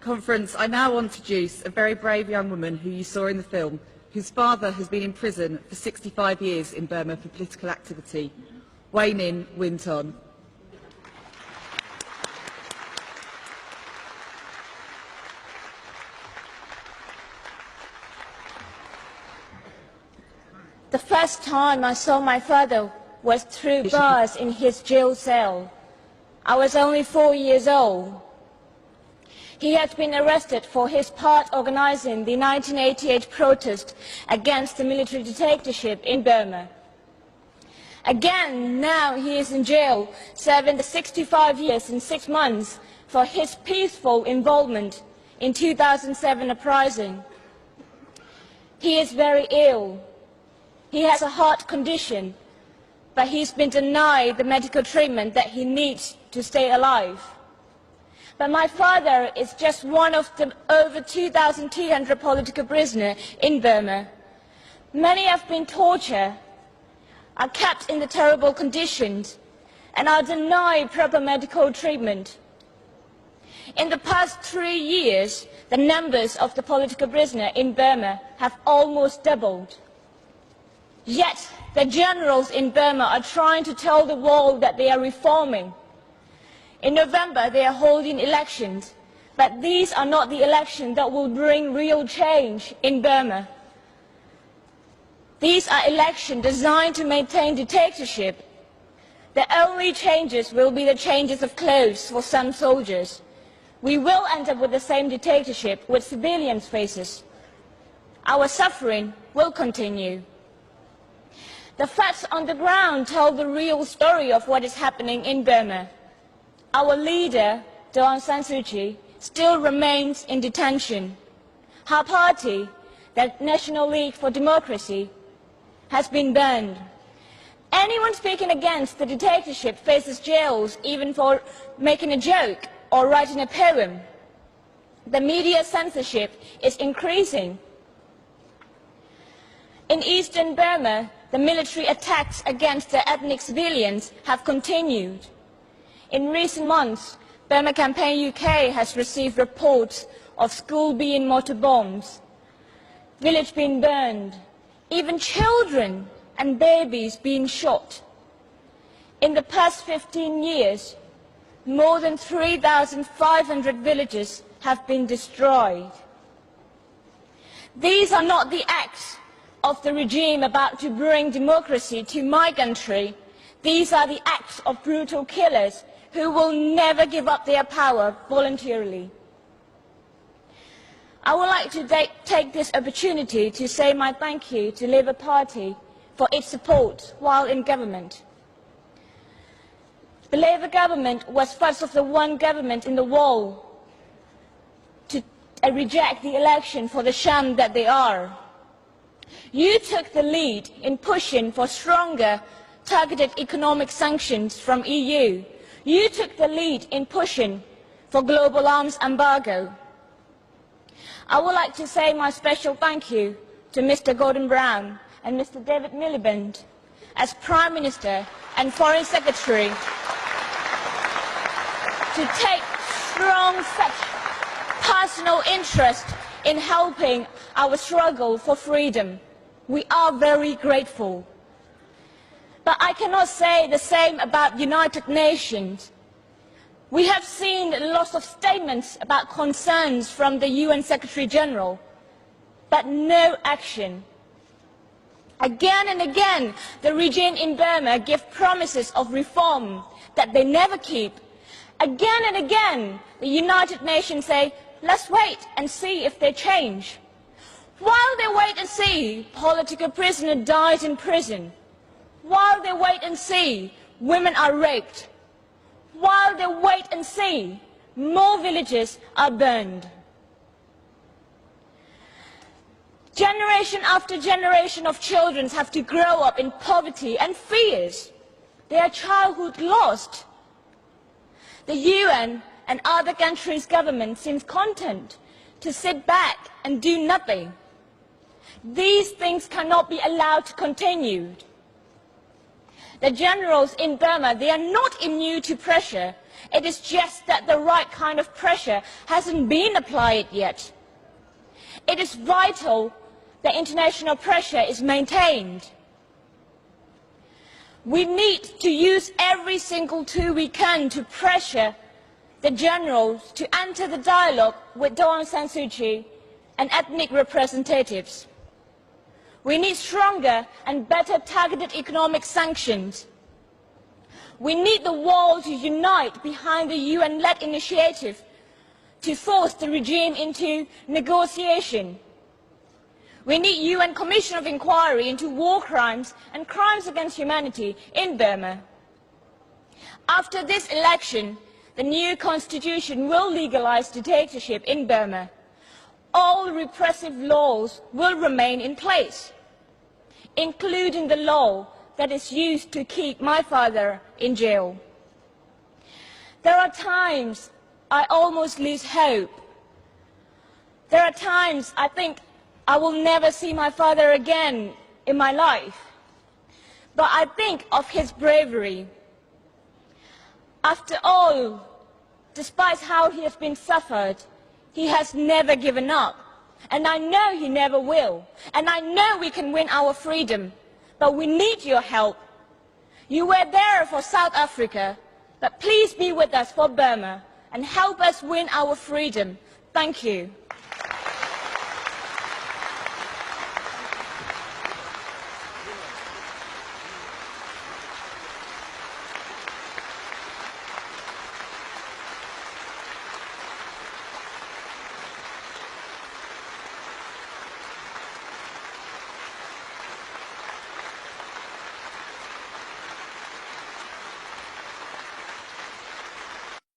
Conference, I now introduce a very brave young woman who you saw in the film, whose father has been in prison for 65 years in Burma for political activity, Waynin Winton. The first time I saw my father was through bars in his jail cell. I was only 4 years old. He had been arrested for his part organizing the 1988 protest against the military dictatorship in Burma. Again, now he is in jail, serving the 65 years and 6 months for his peaceful involvement in 2007 uprising. He is very ill. He has a heart condition, but he's been denied the medical treatment that he needs to stay alive. But my father is just one of the over 2,200 political prisoners in Burma. Many have been tortured, are kept in the terrible conditions, and are denied proper medical treatment. In the past 3 years, the numbers of the political prisoners in Burma have almost doubled. Yet, the generals in Burma are trying to tell the world that they are reforming. In November, they are holding elections, but these are not the elections that will bring real change in Burma. These are elections designed to maintain dictatorship. The only changes will be the changes of clothes for some soldiers. We will end up with the same dictatorship with civilians' faces. Our suffering will continue. The facts on the ground tell the real story of what is happening in Burma. Our leader, Aung San Suu Kyi, still remains in detention. Her party, the National League for Democracy, has been banned. Anyone speaking against the dictatorship faces jails even for making a joke or writing a poem. The media censorship is increasing. In eastern Burma, the military attacks against the ethnic civilians have continued. In recent months, Burma Campaign UK has received reports of schools being mortar bombed, villages being burned, even children and babies being shot. In the past 15 years, more than 3,500 villages have been destroyed. These are not the acts of the regime about to bring democracy to my country. These are the acts of brutal killers who will never give up their power voluntarily. I would like to take this opportunity to say my thank you to Labour Party for its support while in government. The Labour government was first of the one government in the world to reject the election for the sham that they are. You took the lead in pushing for stronger targeted economic sanctions from EU. You took the lead in pushing for global arms embargo. I would like to say my special thank you to Mr. Gordon Brown and Mr. David Miliband as Prime Minister and Foreign Secretary to take strong such personal interest in helping our struggle for freedom. We are very grateful. But I cannot say the same about the United Nations. We have seen lots of statements about concerns from the UN Secretary General, but no action. Again and again, the regime in Burma gives promises of reform that they never keep. Again and again, the United Nations say, let's wait and see if they change. While they wait and see, political prisoners died in prison. While they wait and see, women are raped. While they wait and see, more villages are burned. Generation after generation of children have to grow up in poverty and fears. Their childhood lost. The UN and other countries' governments seem content to sit back and do nothing. These things cannot be allowed to continue. The generals in Burma, they are not immune to pressure. It is just that the right kind of pressure hasn't been applied yet. It is vital that international pressure is maintained. We need to use every single tool we can to pressure the generals to enter the dialogue with Aung San Suu Kyi and ethnic representatives. We need stronger and better targeted economic sanctions. We need the world to unite behind the UN-led initiative to force the regime into negotiation. We need UN Commission of Inquiry into war crimes and crimes against humanity in Burma. After this election, the new constitution will legalize dictatorship in Burma. All repressive laws will remain in place, including the law that is used to keep my father in jail. There are times I almost lose hope. There are times I think I will never see my father again in my life. But I think of his bravery. After all, despite how he has been suffered, he has never given up. And I know he never will. And I know we can win our freedom. But we need your help. You were there for South Africa, but please be with us for Burma and help us win our freedom. Thank you.